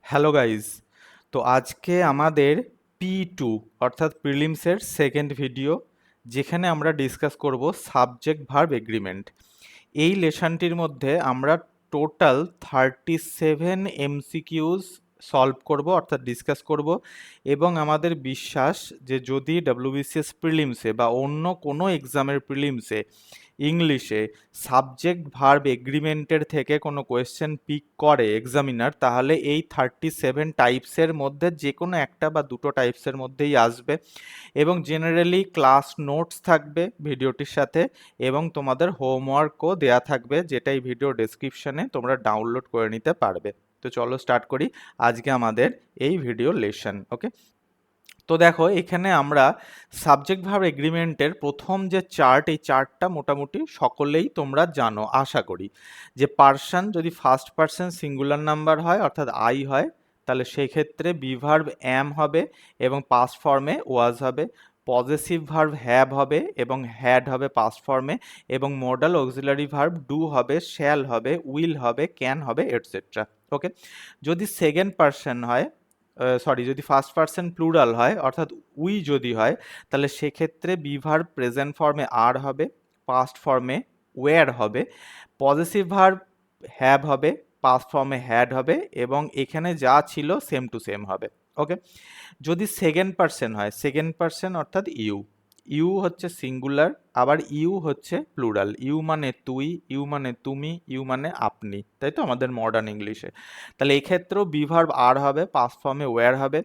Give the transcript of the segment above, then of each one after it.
Hello guys. তো আজকে আমাদের P2 অর্থাৎ প্রিলিমসের সেকেন্ড ভিডিও, যেখানে আমরা ডিসকাস করব সাবজেক্ট ভার্ব এগ্রিমেন্ট। এই লেসনটির মধ্যে আমরা টোটাল 37 এমসিকিউজ সলভ করব অর্থাৎ ডিসকাস করব, এবং আমাদের বিশ্বাস যে যদি ডাব্লিউবিসিএস প্রিলিমসে বা অন্য কোনো এক্সামের প্রিলিমসে ইংলিশে সাবজেক্ট ভার্ব এগ্রিমেন্টের থেকে কোনো কোয়েশ্চেন পিক করে এক্সামিনার, তাহলে এই 37 টাইপসের মধ্যে যে কোনো একটা বা দুটো টাইপসের মধ্যেই আসবে। এবং জেনারেলি ক্লাস নোটস থাকবে ভিডিওটির সাথে, এবং তোমাদের হোমওয়ার্কও দেয়া থাকবে, যেটা এই ভিডিও ডেসক্রিপশনে তোমরা ডাউনলোড করে নিতে পারবে। তো চলো স্টার্ট করি আজকে আমাদের এই ভিডিও লেসন। ওকে, তো দেখো এখানে আমরা সাবজেক্ট ভার্ব এগ্রিমেন্টের প্রথম যে চার্ট, এই চার্টটা মোটামুটি সকলেই তোমরা জানো আশা করি। যে পার্সন যদি ফার্স্ট পার্সন সিঙ্গুলার নাম্বার হয় অর্থাৎ আই হয়, তাহলে সেই ক্ষেত্রে বি ভার্ব অ্যাম হবে এবং পাস্ট ফর্মে ওয়াজ হবে। পজেসিভ ভার্ব হ্যাভ হবে এবং হ্যাড হবে পাস্ট ফর্মে, এবং মডাল অক্সিলারি ভার্ব ডু হবে, শ্যাল হবে, উইল হবে, ক্যান হবে, এটসেট্রা। ওকে, যদি সেকেন্ড পার্সন হয়, যদি ফার্স্ট পার্সন প্লুরাল হয় অর্থাৎ উই যদি হয়, তাহলে সেক্ষেত্রে বি ভার্ব প্রেজেন্ট ফর্মে আর হবে, পাস্ট ফর্মে ওয়্যার হবে, পজেসিভ ভার্ব হ্যাভ হবে, পাস্ট ফর্মে হ্যাড হবে, এবং এখানে যা ছিল সেম টু সেম হবে। ওকে, যদি সেকেন্ড পার্সন হয়, সেকেন্ড পার্সন অর্থাৎ ইউ, ইউ হচ্ছে সিঙ্গুলার, আবার ইউ হচ্ছে প্লুরাল। ইউ মানে তুই, ইউ মানে তুমি, ইউ মানে আপনি, তাই তো আমাদের মডার্ন ইংলিশে। তাহলে এক্ষেত্রেও বি ভার্ব আর হবে, পাস্ট ফর্মে ওয়্যার হবে,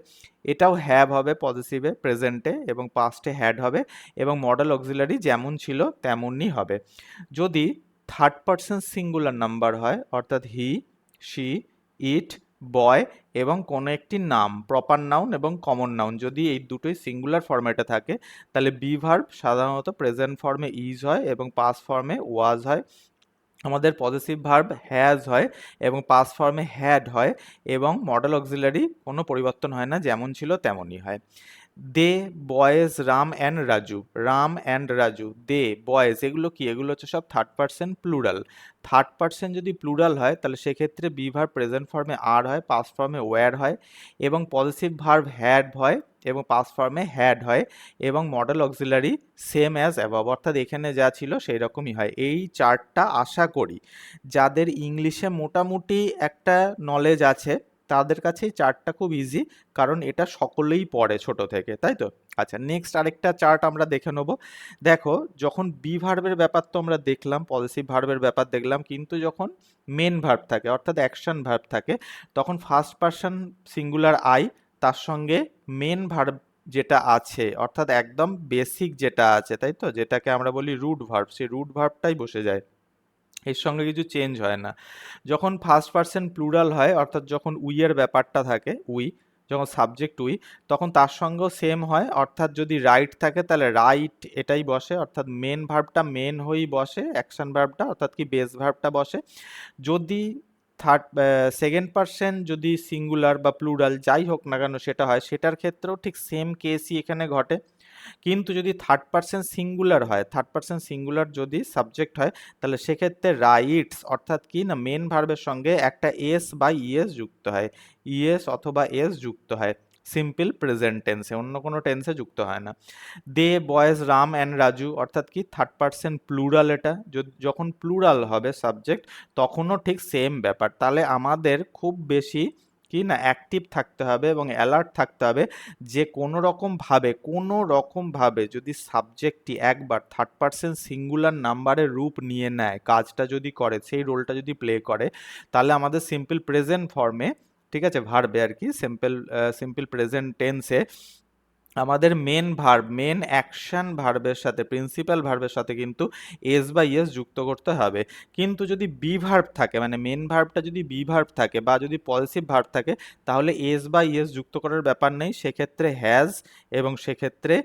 এটাও হ্যাভ হবে পজিটিভে প্রেজেন্টে, এবং পাস্টে হ্যাড হবে, এবং মডেল অক্সিলারি যেমন ছিল তেমনই হবে। যদি থার্ড পার্সন সিঙ্গুলার নাম্বার হয় অর্থাৎ হি, শি, ইট, বয়, এবং কোনো একটি নাম, প্রপার নাউন এবং কমন নাউন, যদি এই দুটোই সিঙ্গুলার ফরম্যাটে থাকে, তাহলে বি ভার্ব সাধারণত প্রেজেন্ট ফর্মে ইজ হয় এবং পাস্ট ফর্মে ওয়াজ হয়। আমাদের পজেসিভ ভার্ব হ্যাজ হয় এবং পাস্ট ফর্মে হ্যাড হয়, এবং মডেল অক্সিলারি কোনো পরিবর্তন হয় না, যেমন ছিল তেমনই হয়। They, boys, Ram and Raju, Ram and Raju, they, boys, এগুলো কি? এগুলো হচ্ছে সব third person plural. Third person যদি প্লুরাল হয়, তাহলে সেক্ষেত্রে বি ভার্ব প্রেজেন্ট ফর্মে আর হয়, পাস্ট ফর্মে ওয়্যার হয়, এবং পজিটিভ ভার্ব হ্যাড হয় এবং পাস্ট ফর্মে হ্যাড হয়, এবং modal auxiliary same as above, অর্থাৎ এখানে যা ছিল সেই রকমই হয়। এই চার্টটা আশা করি যাদের ইংলিশে মোটামুটি একটা নলেজ আছে তাদের কাছে এই চার্টটা খুব ইজি, কারণ এটা সকলেই পড়ে ছোট থেকে, তাই তো? আচ্ছা, নেক্সট আরেকটা চার্ট আমরা দেখে নেব। দেখো, যখন বি ভার্বের ব্যাপার তো আমরা দেখলাম, পজিটিভ ভার্বের ব্যাপার দেখলাম, কিন্তু যখন মেন ভার্ব থাকে অর্থাৎ অ্যাকশন ভার্ব থাকে, তখন ফার্স্ট পার্সন সিঙ্গুলার আই, তার সঙ্গে মেন ভার্ব যেটা আছে অর্থাৎ একদম বেসিক যেটা আছে, তাই তো, যেটাকে আমরা বলি রুট ভার্ব, সেই রুট ভার্বটাই বসে যায়, এর সঙ্গে কিছু চেঞ্জ হয় না। যখন ফার্স্ট পার্সন প্লুরাল হয় অর্থাৎ যখন উই এর ব্যাপারটা থাকে, উই যখন সাবজেক্ট উই, তখন তার সঙ্গেও সেম হয়, অর্থাৎ যদি রাইট থাকে তাহলে রাইট এটাই বসে, অর্থাৎ মেন ভার্বটা মেন হয়েই বসে, অ্যাকশন ভার্বটা অর্থাৎ কি বেস ভার্বটা বসে। যদি থার্ড সেকেন্ড পার্সন যদি সিঙ্গুলার বা প্লুরাল যাই হোক না কেন সেটা হয়, সেটার ক্ষেত্রেও ঠিক সেম কেসই এখানে ঘটে। কিন্তু যদি থার্ড পার্সন সিঙ্গুলার হয়, থার্ড পার্সন সিঙ্গুলার যদি সাবজেক্ট হয়, তাহলে সেক্ষেত্রে রাইটস অর্থাৎ কি না, মেন ভার্বের সঙ্গে একটা এস বা ইএস যুক্ত হয়, ইএস অথবা এস যুক্ত হয় সিম্পল প্রেজেন্ট টেন্সে, অন্য কোনো টেন্সে যুক্ত হয় না। দে, বয়েজ, রাম অ্যান্ড রাজু অর্থাৎ কি থার্ড পার্সন প্লুরাল, এটা যখন প্লুরাল হবে সাবজেক্ট তখনও ঠিক সেম ব্যাপার। তাহলে আমাদের খুব বেশি কি না অ্যাক্টিভ থাকতে হবে এবং অ্যালার্ট থাকতে হবে, যে কোনো রকমভাবে যদি সাবজেক্টটি একবার থার্ড পার্সন সিঙ্গুলার নাম্বারের রূপ নিয়ে নেয়, কাজটা যদি করে, সেই রোলটা যদি প্লে করে, তাহলে আমাদের সিম্পল প্রেজেন্ট ফর্মে, ঠিক আছে, ভার্বে আর কি, সিম্পল প্রেজেন্ট টেন্সে আমাদের মেন ভার্ব, মেন অ্যাকশন ভার্বের সাথে, প্রিন্সিপাল ভার্বের সাথে কিন্তু এস বা ইএস যুক্ত করতে হবে। কিন্তু যদি বি ভার্ব থাকে, মানে মেন ভার্বটা যদি বি ভার্ব থাকে বা যদি পজিটিভ ভার্ব থাকে, তাহলে এস বা ইএস যুক্ত করার ব্যাপার নেই, সেক্ষেত্রে হ্যাজ এবং সেক্ষেত্রে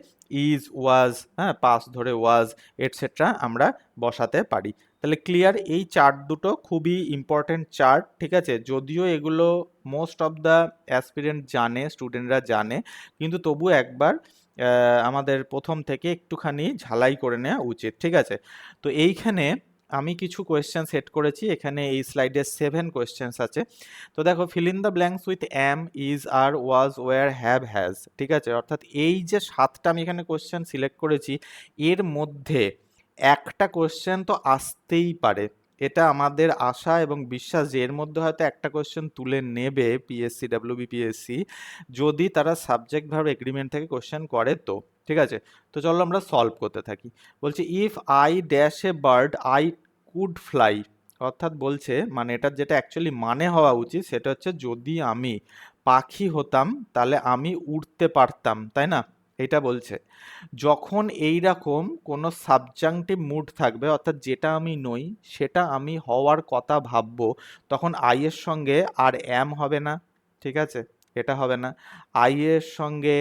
ইজ, ওয়াজ, হ্যাঁ, পাস ধরে ওয়াজ, এটসেট্রা আমরা বসাতে পারি। তাহলে ক্লিয়ার, এই চার্ট দুটো খুবই ইম্পর্টেন্ট চার্ট, ঠিক আছে, যদিও এগুলো মোস্ট অফ দ্য অ্যাসপিরেন্ট জানে, স্টুডেন্টরা জানে, কিন্তু তবু একবার আমাদের প্রথম থেকে একটুখানি ঝালাই করে নেওয়া উচিত, ঠিক আছে। তো এইখানে আমি কিছু কোয়েশ্চেন সেট করেছি, এখানে এই স্লাইডে 7 কোয়েশ্চেন্স আছে। তো দেখো, fill in the blanks with am, is, are, was, were, have, has. ঠিক আছে, অর্থাৎ এই যে 7টা আমি এখানে কোয়েশ্চেন সিলেক্ট করেছি, এর মধ্যে একটা কোয়েশ্চেন তো আসতেই পারে। এটা আমাদের আশা এবং বিশ্বাস যে এর মধ্যে হয়তো একটা কোয়েশ্চেন তুলে নেবে পিএসসি, ডাব্লিউবিপিএসসি, যদি তারা সাবজেক্ট ভার্ব এগ্রিমেন্ট থেকে কোয়েশ্চেন করে তো। ঠিক আছে, তো চলো আমরা সলভ করতে থাকি। বলছি if I dash a bird I could fly. অর্থাৎ বলছে, মানে এটার যেটা অ্যাকচুয়ালি মানে হওয়া উচিত সেটা হচ্ছে, যদি আমি পাখি হতাম তাহলে আমি উড়তে পারতাম, তাই না? এটা বলছে। যখন এই রকম কোনো সাবজাংটিভ মুড থাকবে, অর্থাৎ যেটা আমি নই সেটা আমি হওয়ার কথা ভাববো, তখন আই এর সঙ্গে আর অ্যাম হবে না। ঠিক আছে, এটা হবে না। আই এর সঙ্গে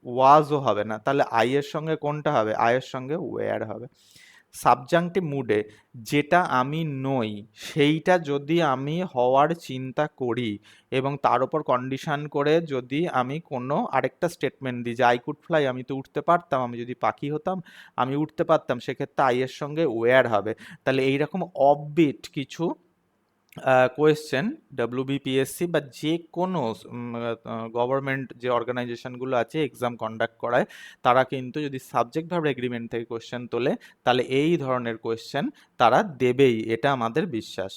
ওয়াজও হবে না, তাহলে আই এর সঙ্গে কোনটা হবে? আই এর সঙ্গে ওয়্যার হবে। সাবজাংটিভ মুডে যেটা আমি নই সেইটা যদি আমি হওয়ার চিন্তা করি এবং তার উপর কন্ডিশন করে যদি আমি কোনো আরেকটা স্টেটমেন্ট দিই যে আই কুড ফ্লাই, আমি তো উঠতে পারতাম, আমি যদি পাখি হতাম আমি উঠতে পারতাম, সেক্ষেত্রে আই এর সঙ্গে ওয়্যার হবে। তাহলে এইরকম অফবিট কিছু কোয়েশ্চেন ডাব্লিউবিপিএসসি বা যে কোনো গভর্নমেন্ট যে অর্গানাইজেশনগুলো আছে এক্সাম কন্ডাক্ট করায়, তারা কিন্তু যদি সাবজেক্ট ভার্ব এগ্রিমেন্ট থেকে কোয়েশ্চেন তোলে, তাহলে এই ধরনের কোয়েশ্চেন তারা দেবেই, এটা আমাদের বিশ্বাস।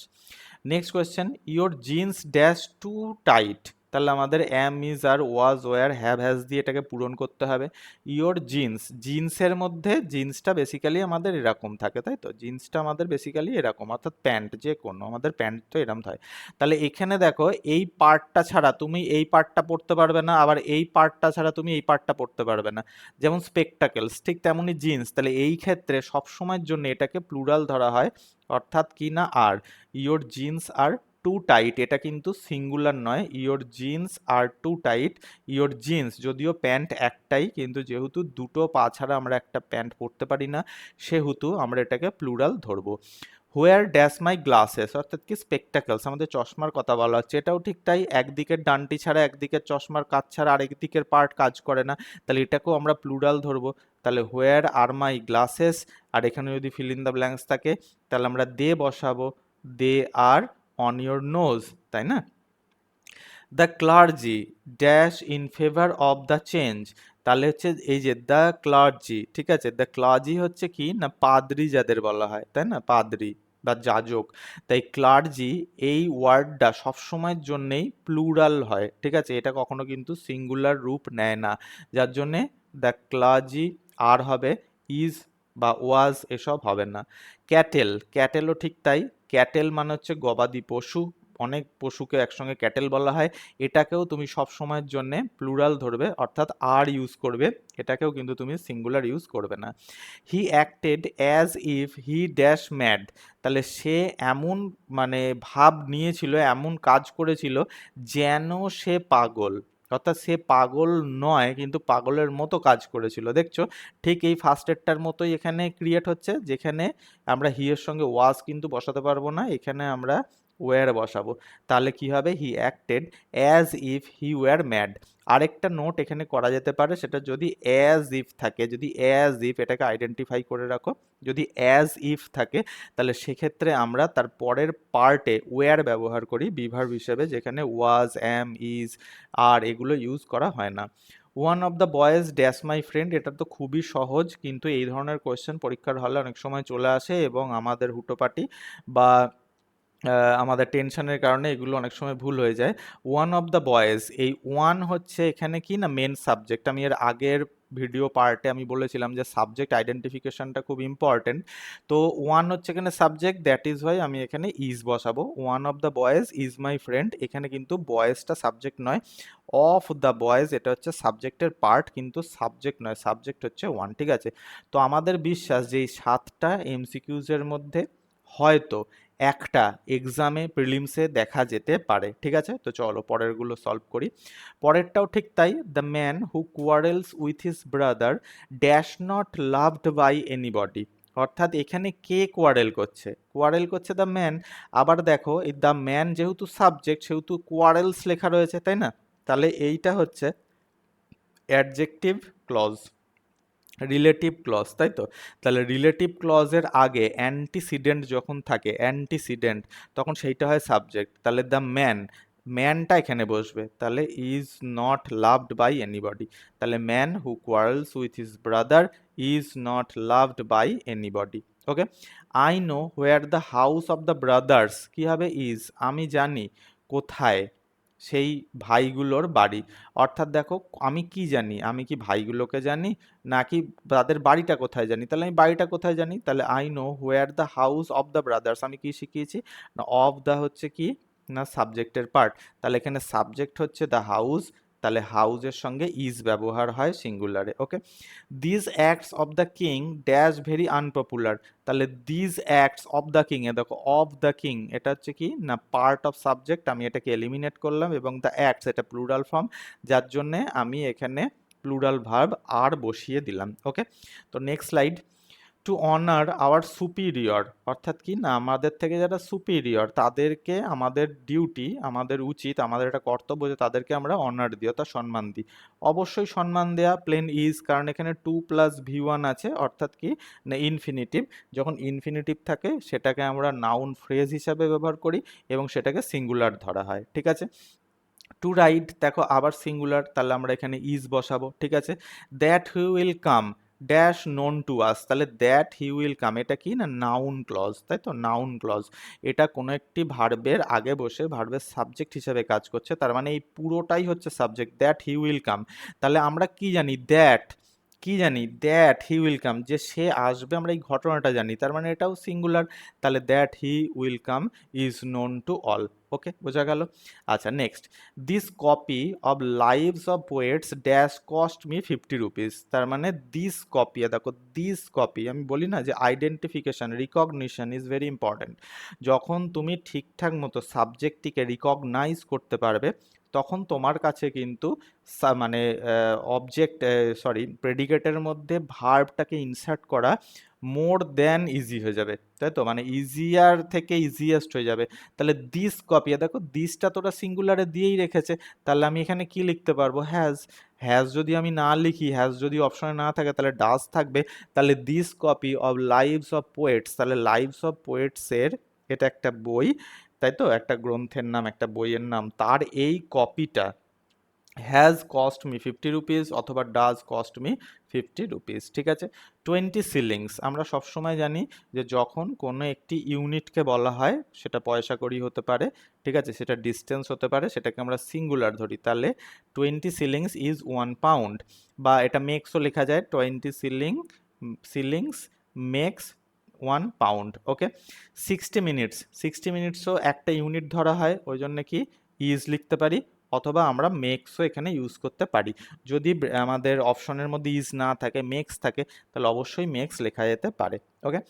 Next question, your jeans dash too tight. তাহলে আমাদের am, is, are, was, were, have, has দিয়ে এটাকে পূরণ করতে হবে। ইয়োর জিন্স, জিন্সের মধ্যে জিন্সটা বেসিক্যালি আমাদের এরকম থাকে, তাই তো? জিন্সটা আমাদের বেসিক্যালি এরকম, অর্থাৎ প্যান্ট, যে কোনো আমাদের প্যান্ট তো এরকম হয়। তাহলে এখানে দেখো, এই পার্টটা ছাড়া তুমি এই পার্টটা পড়তে পারবে না, আবার এই পার্টটা ছাড়া তুমি এই পার্টটা পড়তে পারবে না। যেমন স্পেকটাকেলস, ঠিক তেমনই জিন্স। তাহলে এই ক্ষেত্রে সবসময়ের জন্য এটাকে প্লুরাল ধরা হয়, অর্থাৎ কি না are. Your jeans are too tight, এটা কিন্তু সিঙ্গুলার নয়। Your jeans are too tight, your jeans যদিও প্যান্ট একটাই, কিন্তু যেহেতু দুটো পা ছাড়া আমরা একটা প্যান্ট পরতে পারি না, সেহেতু আমরা এটাকে প্লুরাল ধরবো। হোয়ার ড্যাশ মাই গ্লাসেস, অর্থাৎ কি স্পেকটাকেলস, আমাদের চশমার কথা বলা হচ্ছে, এটাও ঠিক তাই। একদিকের ডানটি ছাড়া, একদিকের চশমার কাজ ছাড়া আরেক দিকের পার্ট কাজ করে না, তাহলে এটাকেও আমরা প্লুরাল ধরবো। তাহলে হোয়ার আর মাই গ্লাসেস, আর এখানে যদি ফিল ইন দ্য ব্ল্যাঙ্কস থাকে তাহলে আমরা দে বসাবো, they are on your nose, তাই না? The clergy dash in favour of the change. তাহলে হচ্ছে এই যে দ্য ক্লার্জি, ঠিক আছে, দ্য ক্লার্জি হচ্ছে কি না পাদ্রি যাদের বলা হয়, তাই না? পাদ্রি বা যাজক। তাই ক্লার্জি এই ওয়ার্ডটা সবসময়ের জন্যেই প্লুরাল হয়, ঠিক আছে, এটা কখনো কিন্তু সিঙ্গুলার রূপ নেয় না, যার জন্যে দ্য ক্লার্জি আর হবে, ইজ বা ওয়াজ এসব হবে না। ক্যাটেল, ক্যাটেলও ঠিক তাই। ক্যাটেল মানে হচ্ছে গবাদি পশু, অনেক পশুকে একসঙ্গে ক্যাটেল বলা হয়। এটাকেও তুমি সব সময়ের জন্য প্লুরাল ধরবে, অর্থাৎ আর ইউজ করবে, এটাকেও কিন্তু তুমি সিঙ্গুলার ইউজ করবে না। হি acted as if he dash mad. তাহলে সে এমন মানে ভাব নিয়েছিল, এমন কাজ করেছিল যেন সে পাগল, অর্থাৎ সে পাগল নয় কিন্তু পাগলের মতো কাজ করেছিল। দেখছো, ঠিক এই ফার্স্টেরটার মতোই এখানে ক্রিয়েট হচ্ছে, যেখানে আমরা হি এর সঙ্গে ওয়াজ কিন্তু বসাতে পারবো না, এখানে আমরা ওয়্যার বসাবো। তাহলে কি হবে? He acted as if he were mad. আরেকটা নোট এখানে করা যেতে পারে, সেটা যদি অ্যাজ ইফ থাকে, যদি অ্যাজ ইফ, এটাকে আইডেন্টিফাই করে রাখো, যদি অ্যাজ ইফ থাকে তাহলে সেক্ষেত্রে আমরা তার পরের পার্টে ওয়্যার ব্যবহার করি বিভার্ব হিসেবে, যেখানে ওয়াজ, অ্যাম, ইজ, আর এগুলো ইউজ করা হয় না। One of the boys dash my friend, এটা তো খুবই সহজ, কিন্তু এই ধরনের কোয়েশ্চেন পরীক্ষার হলে অনেক সময় চলে আসে এবং আমাদের হুটোপাটি বা আমাদের টেনশনের কারণে এগুলো অনেক সময় ভুল হয়ে যায়। ওয়ান অফ দ্য বয়েজ, এই ওয়ান হচ্ছে এখানে কি না মেন সাবজেক্ট। আমি এর আগের ভিডিও পার্টে আমি বলেছিলাম যে সাবজেক্ট আইডেন্টিফিকেশনটা খুব ইম্পর্টেন্ট। তো ওয়ান হচ্ছে এখানে সাবজেক্ট, দ্যাট ইজ ওয়াই আমি এখানে ইজ বসাবো। One of the boys is my friend, এখানে কিন্তু বয়েজটা সাবজেক্ট নয়, অফ দ্য বয়েজ এটা হচ্ছে সাবজেক্টের পার্ট, কিন্তু সাবজেক্ট নয়, সাবজেক্ট হচ্ছে ওয়ান। ঠিক আছে, তো আমাদের বিশ্বাস যে এই 7টা এমসিকিউজের মধ্যে হয়তো একটা এক্সামে প্রিলিমসে দেখা যেতে পারে। ঠিক আছে, তো চলো পরেরগুলো সলভ করি। পরেরটাও ঠিক তাই। The man who quarrels with his brother dash not loved by anybody. অর্থাৎ এখানে কে কোয়ারেল করছে? কোয়ারেল করছে দ্য ম্যান। আবার দেখো, এই দ্য ম্যান যেহেতু সাবজেক্ট সেহেতু কোয়ারেলস লেখা রয়েছে, তাই না? তাহলে এইটা হচ্ছে অ্যাডজেক্টিভ ক্লজ। রিলেটিভ ক্লজ, তাই তো? তাহলে রিলেটিভ ক্লজের আগে অ্যান্টিসিডেন্ট যখন থাকে, অ্যান্টিসিডেন্ট, তখন সেইটা হয় সাবজেক্ট। তাহলে দ্য ম্যান, ম্যানটা এখানে বসবে, তাহলে is not loved by anybody. তাহলে man who quarrels with his brother is not loved by anybody. Okay, I know where the house of the brothers, কি হবে ইজ, আমি জানি কোথায় সেই ভাইগুলোর বাড়ি। অর্থাৎ দেখো, আমি কি জানি, আমি কি ভাইগুলোকে জানি নাকি তাদের বাড়িটা কোথায় জানি? তাহলে আমি বাড়িটা কোথায় জানি, তাহলে I know where the house of the brothers, আমি কি শিখিয়েছি না অফ দ্য হচ্ছে কি না সাবজেক্টের পার্ট। তাহলে এখানে সাবজেক্ট হচ্ছে দ্য হাউস, তাহলে হাউসের সঙ্গে ইজ ব্যবহার হয় সিঙ্গুলারে। Okay, this acts of the king dash very unpopular. তাহলে this acts of the king, এ দেখো অফ দ্য কিং এটা হচ্ছে কি না পার্ট অফ সাবজেক্ট, আমি এটাকে এলিমিনেট করলাম, এবং দ্য অ্যাক্টস এটা প্লুরাল ফর্ম, যার জন্যে আমি এখানে প্লুরাল ভার্ব আর বসিয়ে দিলাম। ওকে, তো next slide. To honour our superior, অর্থাৎ কি না আমাদের থেকে যারা সুপিরিয়র তাদেরকে আমাদের ডিউটি, আমাদের উচিত, আমাদের একটা কর্তব্য যে তাদেরকে আমরা অনার দিই, অর্থাৎ সম্মান দিই। অবশ্যই সম্মান দেয়া প্লেন ইজ, কারণ এখানে টু প্লাস ভি ওয়ান আছে, অর্থাৎ কি না ইনফিনিটিভ। যখন ইনফিনিটিভ থাকে সেটাকে আমরা নাউন ফ্রেজ হিসাবে ব্যবহার করি এবং সেটাকে সিঙ্গুলার ধরা হয়। ঠিক আছে, টু রাইট দেখো আবার সিঙ্গুলার, তাহলে আমরা এখানে ইজ বসাবো। ঠিক আছে, that he will come dash known to us, তাহলে দ্যাট হি উইল কাম এটা কি না নাউন ক্লজ, তাই তো? নাউন ক্লজ, এটা কোনো একটি ভার্বের আগে বসে ভার্বের সাবজেক্ট হিসেবে কাজ করছে, তার মানে এই পুরোটাই হচ্ছে subject, that he will come. তাহলে আমরা কি জানি, দ্যাট, কি জানি দ্যাট হি উইল কাম, যে সে আসবে, আমরা এই ঘটনাটা জানি, তার মানে এটাও সিঙ্গুলার। তাহলে that he will come is known to all. Okay, বোঝা গেল? আচ্ছা, next, this copy of lives of poets dash cost me 50 rupees. তার মানে দিস কপি, দেখো দিস কপি, আমি বলি না যে identification recognition is very important. যখন তুমি ঠিকঠাক মতো সাবজেক্টটিকে রিকগনাইজ করতে পারবে, তখন তোমার কাছে কিন্তু মানে অবজেক্ট, সরি প্রেডিকেটের মধ্যে ভার্বটাকে ইনসার্ট করা মোর দ্যান ইজি হয়ে যাবে, তাই তো? মানে ইজিয়ার থেকে ইজিয়েস্ট হয়ে যাবে। তাহলে দিস কপি, দেখো দিসটা তোরা সিঙ্গুলারে দিয়েই রেখেছে, তাহলে আমি এখানে কি লিখতে পারবো, হ্যাজ। হ্যাজ যদি আমি না লিখি, হ্যাজ যদি অপশনে না থাকে, তাহলে ডাজ থাকবে। তাহলে this copy of lives of poets, তাহলে লাইভস অফ পোয়েটসের, এটা একটা বই, তাই তো? একটা গ্রন্থের নাম, একটা বইয়ের নাম, তার এই কপিটা হ্যাজ কস্ট মি 50 রুপিস অথবা ডাজ কস্ট মি 50 রুপিস। ঠিক আছে, 20 শিলিংস, আমরা সবসময় জানি যে যখন কোনো একটি ইউনিটকে বলা হয় সেটা পয়সা কড়ি হতে পারে, ঠিক আছে, সেটা ডিস্টেন্স হতে পারে, সেটাকে আমরা সিঙ্গুলার ধরি, তাহলে 20 শিলিংস ইজ 1 পাউন্ড, বা এটা মেক্সও লেখা যায়, 20 শিলিংস মেক্স 1 পাউন্ড। ওকে, 60 মিনিটস, 60 মিনিটসও একটা ইউনিট ধরা হয়, ওই জন্য কি ইজ লিখতে পারি, অথবা আমরা মেক্সও এখানে ইউজ করতে পারি। যদি আমাদের অপশনের মধ্যে ইজ না থাকে, মেক্স থাকে, তাহলে অবশ্যই মেক্স লেখা যেতে পারে। Okay,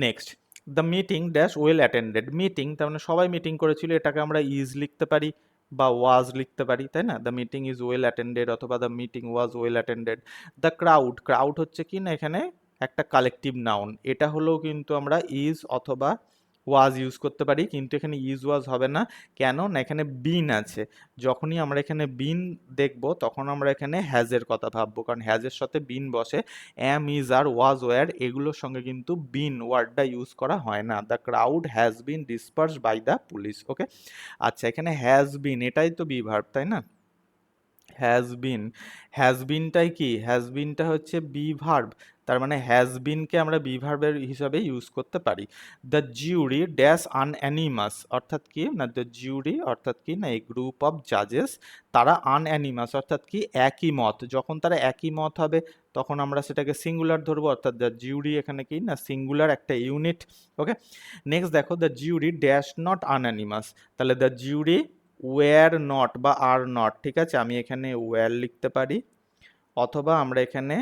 next, the meeting dash well attended, meeting তার মানে সবাই মিটিং করেছিল, এটাকে আমরা ইজ লিখতে পারি বা ওয়াজ লিখতে পারি, তাই না? The meeting is well attended অথবা the meeting was well attended. The crowd, crowd হচ্ছে কি না এখানে একটা কালেকটিভ নাউন, এটা হলেও কিন্তু আমরা ইজ অথবা ওয়াজ ইউজ করতে পারি, কিন্তু এখানে ইজ ওয়াজ হবে না। কেন না, এখানে বিন আছে, যখনই আমরা এখানে বিন দেখব তখন আমরা এখানে হ্যাজের কথা ভাববো, কারণ হ্যাজের সাথে বিন বসে, অ্যাম, ইজ, আর, ওয়াজ, ওয়্যার, এগুলোর সঙ্গে কিন্তু বিন ওয়ার্ডটা ইউজ করা হয় না। The crowd has been dispersed by the police. Okay, আচ্ছা, এখানে হ্যাজ বিন এটাই তো বি ভার্ব, তাই না? হ্যাজ বিন, হ্যাজ বিনটাই কি, হ্যাজ বিনটা হচ্ছে বি ভার্ব, তার মানে হ্যাজ বিনকে আমরা বি ভার্বের হিসাবে ইউজ করতে পারি। দ্য জিউরি ড্যাশ আনঅ্যানিমাস, অর্থাৎ কি না দ্য জিউরি অর্থাৎ কি না এই গ্রুপ অফ জাজেস, তারা আনঅ্যানিমাস অর্থাৎ কি একই মত, যখন তারা একই মত হবে তখন আমরা সেটাকে সিঙ্গুলার ধরবো, অর্থাৎ দ্য জিউরি এখানে কি না সিঙ্গুলার একটা ইউনিট। ওকে, নেক্সট দেখো, দ্য জিউরি ড্যাশ নট আনঅ্যানিমাস, তাহলে দ্য জিউরি ওয়্যার নট বা আর নট, ঠিক আছে, আমি এখানে ওয়্যার লিখতে পারি অথবা আমরা এখানে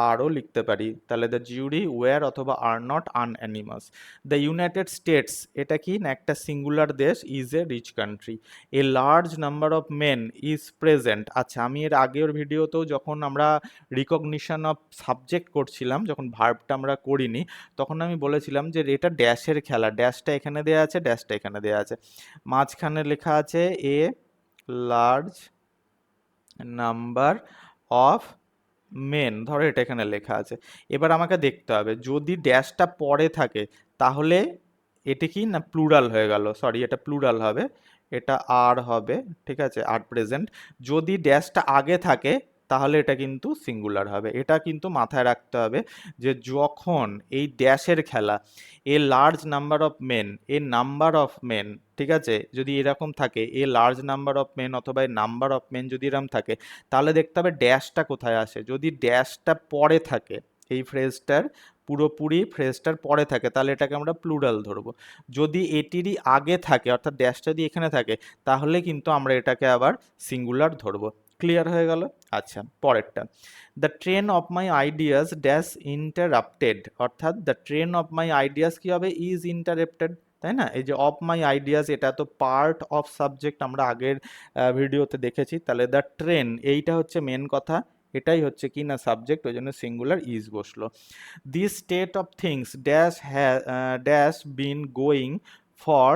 আরও লিখতে পারি, তাহলে দ্য জিউরি ওয়্যার অথবা are not unanimous. The United States, এটা কি না একটা সিঙ্গুলার দেশ, is a rich country. A large number of men is present, আচ্ছা আমি এর আগের ভিডিওতেও যখন আমরা রিকগনিশন অফ সাবজেক্ট করছিলাম, যখন ভার্বটা আমরা করিনি, তখন আমি বলেছিলাম যে এটা ড্যাশের খেলা, ড্যাশটা এখানে দেওয়া আছে, ড্যাশটা এখানে দেওয়া আছে, মাঝখানে লেখা আছে a large number of men, ধরো এটা এখানে লেখা আছে। এবার আমাকে দেখতে হবে যদি ড্যাশটা পরে থাকে তাহলে এটি কি না প্লুরাল হয়ে গেল, সরি এটা প্লুরাল হবে, এটা আর হবে, ঠিক আছে, আর প্রেজেন্ট। যদি ড্যাশটা আগে থাকে তাহলে এটা কিন্তু সিঙ্গুলার হবে। এটা কিন্তু মাথায় রাখতে হবে যে যখন এই ড্যাশের খেলা, a large number of men, a number of men, ঠিক আছে, যদি এরকম থাকে a large number of men অথবা এ নাম্বার অফ মেন যদি এরকম থাকে, তাহলে দেখতে হবে ড্যাশটা কোথায় আসে। যদি ড্যাশটা পরে থাকে, এই ফ্রেজটার পুরোপুরি ফ্রেজটার পরে থাকে, তাহলে এটাকে আমরা প্লুরাল ধরবো। যদি এটিরই আগে থাকে অর্থাৎ ড্যাশটা যদি এখানে থাকে, তাহলে কিন্তু আমরা এটাকে আবার সিঙ্গুলার ধরবো। ক্লিয়ার হয়ে গেল? আচ্ছা, পরেরটা, the train of my ideas dash interrupted, অর্থাৎ the train of my ideas কি হবে, ইজ ইন্টারাপ্টেড, তাই না? এই যে অফ মাই আইডিয়াস, এটা তো পার্ট অফ সাবজেক্ট, আমরা আগের ভিডিওতে দেখেছি। তাহলে দ্য ট্রেন এইটা হচ্ছে মেন কথা, এটাই হচ্ছে কি না সাবজেক্ট, ওই জন্য সিঙ্গুলার ইজ বসলো। This state of things dash dash been going for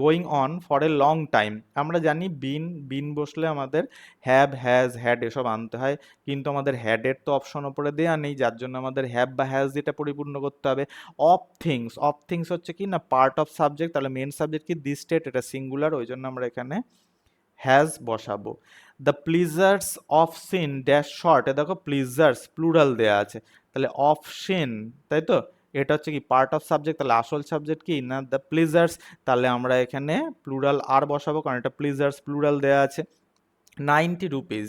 going on for a long time. আমরা জানি বিন, বিন বসলে আমাদের হ্যাভ, হ্যাজ, হ্যাড এসব আনতে হয়, কিন্তু আমাদের হ্যাডের তো অপশন ওপরে দেওয়া নেই, যার জন্য আমাদের হ্যাভ বা হ্যাজ যেটা পরিপূর্ণ করতে হবে। অফ থিংস, অফ থিংস হচ্ছে কি না পার্ট অফ সাবজেক্ট, তাহলে মেন সাবজেক্ট কি দিস স্টেট, এটা সিঙ্গুলার, ওই জন্য আমরা এখানে হ্যাজ বসাবো। The pleasures of sin dash short, এ দেখো প্লিজার্স প্লুরাল দেয়া আছে, তাহলে অফ সিন, তাই তো, এটা হচ্ছে কি পার্ট অফ সাবজেক্ট, তাহলে আসল সাবজেক্ট কি না দ্য প্লিজার্স, তাহলে আমরা এখানে প্লুরাল আর বসাবো কারণ এটা প্লিজার্স প্লুরাল দেয়া আছে। 90 রুপিস,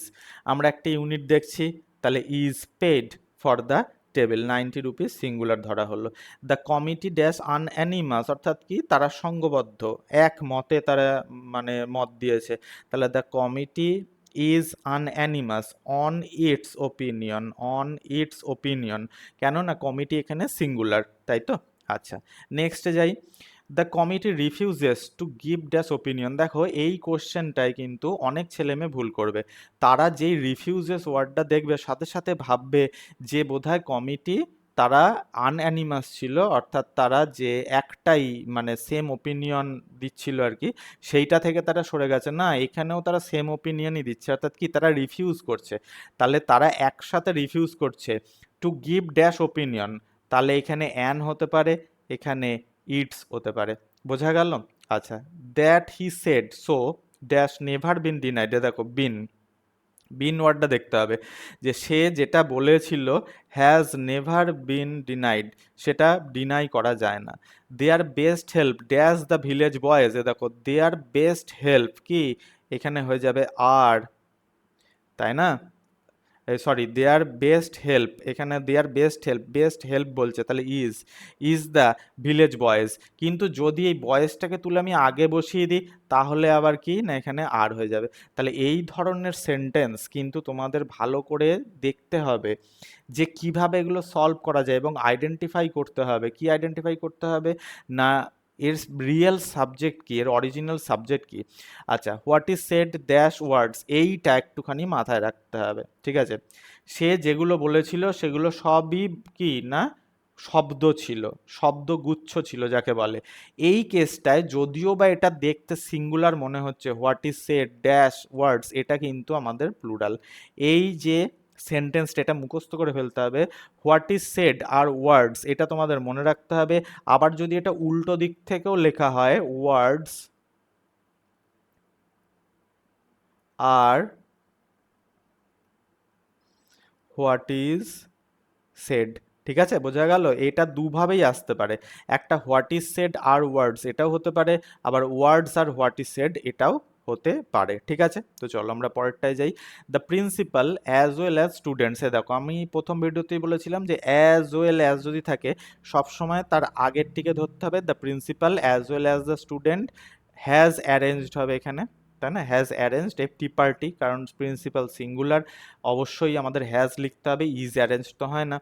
আমরা একটা ইউনিট দেখছি, তাহলে is paid for the table, 90 rupees singular ধরা হলো। দ্য কমিটি ড্যাশ আনঅ্যানিমাস, অর্থাৎ কি তারা সঙ্গবদ্ধ, এক মতে তারা মানে মত দিয়েছে, তাহলে the committee is unanimous on its opinion, on its opinion, কেন না কমিটি এখানে সিঙ্গুলার, তাই তো। আচ্ছা, নেক্সটে যাই। The committee refuses to give dash opinion, দেখো এই কোশ্চেনটাই কিন্তু অনেক ছেলেমেয়ে ভুল করবে। তারা যেই রিফিউজেস ওয়ার্ডটা দেখবে সাথে সাথে ভাববে যে বোধহয় কমিটি তারা আনঅ্যানিমাস ছিল, অর্থাৎ তারা যে একটাই মানে সেম ওপিনিয়ন দিচ্ছিল আর কি, সেইটা থেকে তারা সরে গেছে। না, এখানেও তারা সেম ওপিনিয়নই দিচ্ছে, অর্থাৎ কি তারা রিফিউজ করছে, তাহলে তারা একসাথে রিফিউজ করছে টু গিভ ড্যাশ ওপিনিয়ন, তাহলে এখানে অ্যান হতে পারে, এখানে ইটস হতে পারে। বোঝা গেল? আচ্ছা, that he said so dash never been denied, দেখো বিন, বিন ওয়ার্ডটা দেখতে হবে যে সে যেটা বলেছিল হ্যাজ নেভার বিন ডিনাইড, সেটা ডিনাই করা যায় না। Their best help dash the village boys, দেখো দেয়ার বেস্ট হেল্প কি এখানে হয়ে যাবে আর, তাই না, সরি দেয়ার বেস্ট হেল্প, এখানে their best help, best help বলছে, তাহলে ইজ দ্য ভিলেজ বয়েজ, কিন্তু যদি এই বয়েজটাকে তুলে আমি আগে বসিয়ে দিই তাহলে আবার কি না এখানে আর হয়ে যাবে। তাহলে এই ধরনের সেন্টেন্স কিন্তু তোমাদের ভালো করে দেখতে হবে যে কিভাবে এগুলো সলভ করা যায় এবং আইডেন্টিফাই করতে হবে। কি আইডেন্টিফাই করতে হবে না এর রিয়েল সাবজেক্ট কি, এর অরিজিনাল সাবজেক্ট কি। আচ্ছা, হোয়াট ইজ সেড ড্যাশ ওয়ার্ডস, এইটা একটুখানি মাথায় রাখতে হবে, ঠিক আছে। সে যেগুলো বলেছিল সেগুলো সবই কি না শব্দ ছিল, শব্দগুচ্ছ ছিল যাকে বলে। এই কেসটায় যদিও বা এটা দেখতে সিঙ্গুলার মনে হচ্ছে, হোয়াট ইজ সেড ড্যাশ ওয়ার্ডস, এটা কিন্তু আমাদের প্লুরাল। এই যে সেন্টেন্সটা এটা মুখস্থ করে ফেলতে হবে, হোয়াট ইজ সেড আর ওয়ার্ডস, এটা তোমাদের মনে রাখতে হবে। আবার যদি এটা উল্টো দিক থেকেও লেখা হয়, ওয়ার্ডস আর হোয়াট ইজ সেড, ঠিক আছে, বোঝা গেল? এটা দুভাবেই আসতে পারে, একটা হোয়াট ইজ সেড আর ওয়ার্ডস এটাও হতে পারে, আবার ওয়ার্ডস আর হোয়াট ইজ সেড এটাও হতে পারে, ঠিক আছে। তো চলো আমরা পরেরটায় যাই। The principal as well as students, দেখো আমি প্রথম ভিডিওতেই বলেছিলাম যে অ্যাজ ওয়েল অ্যাজ যদি থাকে সবসময় তার আগের টিকে ধরতে হবে, the principal as well as the student has arranged হবে এখানে, তাই না, has arranged A tea party, কারণ প্রিন্সিপাল সিঙ্গুলার, অবশ্যই আমাদের হ্যাজ লিখতে হবে, ইজ অ্যারেঞ্জ তো হয় না।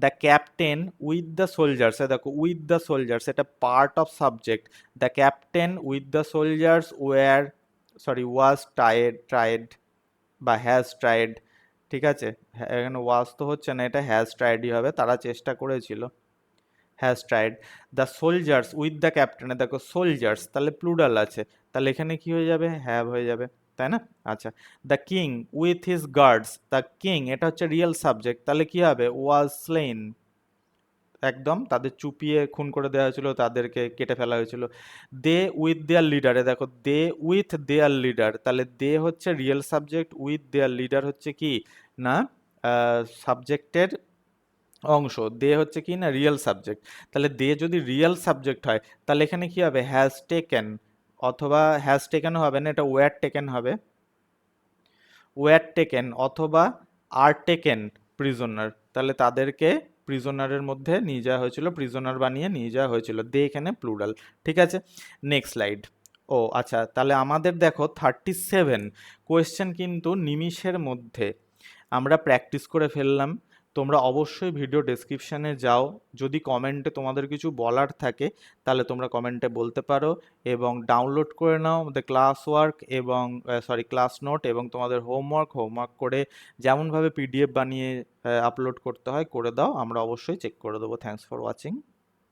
The captain with the soldiers, দেখো উইথ দ্য সোলজার্স এটা part of subject, the captain with the soldiers were, sorry was tried বা হ্যাজ ট্রাইড, ঠিক আছে, এখানে ওয়াজ তো হচ্ছে না, এটা হ্যাজ ট্রাইডই হবে, তারা চেষ্টা করেছিল, has tried. The soldiers with the captain, দেখো সোলজার্স তাহলে প্লুরাল আছে, তাহলে এখানে কি হয়ে যাবে, হ্যাভ হয়ে যাবে। তাই না? আচ্ছা, the king with his guards, the king এটা হচ্ছে রিয়েল সাবজেক্ট, তাহলে কি হবে? ওয়াজ স্লেইন, একদম তাদের চুপিয়ে খুন করে দেওয়া হয়েছিল, তাদেরকে কেটে ফেলা হয়েছিল। দে উইথ দেয়ার লিডারে দেখো, দে উইথ দেয়ার লিডার, তাহলে দে হচ্ছে real subject, with their leader হচ্ছে কি না সাবজেক্টের অংশ, দে হচ্ছে কি না রিয়েল সাবজেক্ট। তাহলে দে যদি রিয়েল সাবজেক্ট হয় তাহলে এখানে কি হবে? হ্যাজ টেকেন, অথবা হ্যাজ টেকেনও হবে না, এটা ওয়্যার টেকেন হবে, ওয়্যার টেকেন অথবা আর টেকেন প্রিজনার, তাহলে তাদেরকে প্রিজনারের মধ্যে নিয়ে যাওয়া হয়েছিল, প্রিজনার বানিয়ে নিয়ে যাওয়া হয়েছিল, দে এখানে প্লুরাল। ঠিক আছে, নেক্সট স্লাইড। ও আচ্ছা, তাহলে আমাদের দেখো 37 কোয়েশ্চেন কিন্তু নিমিষের মধ্যে আমরা প্র্যাকটিস করে ফেললাম। তোমরা অবশ্যই ভিডিও ডেসক্রিপশানে যাও, যদি কমেন্টে তোমাদের কিছু বলার থাকে তাহলে তোমরা কমেন্টে বলতে পারো, এবং ডাউনলোড করে নাও আমাদের ক্লাস ওয়ার্ক এবং ক্লাস নোট এবং তোমাদের হোমওয়ার্ক করে যেমনভাবে পিডিএফ বানিয়ে আপলোড করতে হয় করে দাও, আমরা অবশ্যই চেক করে দেবো। Thanks for watching.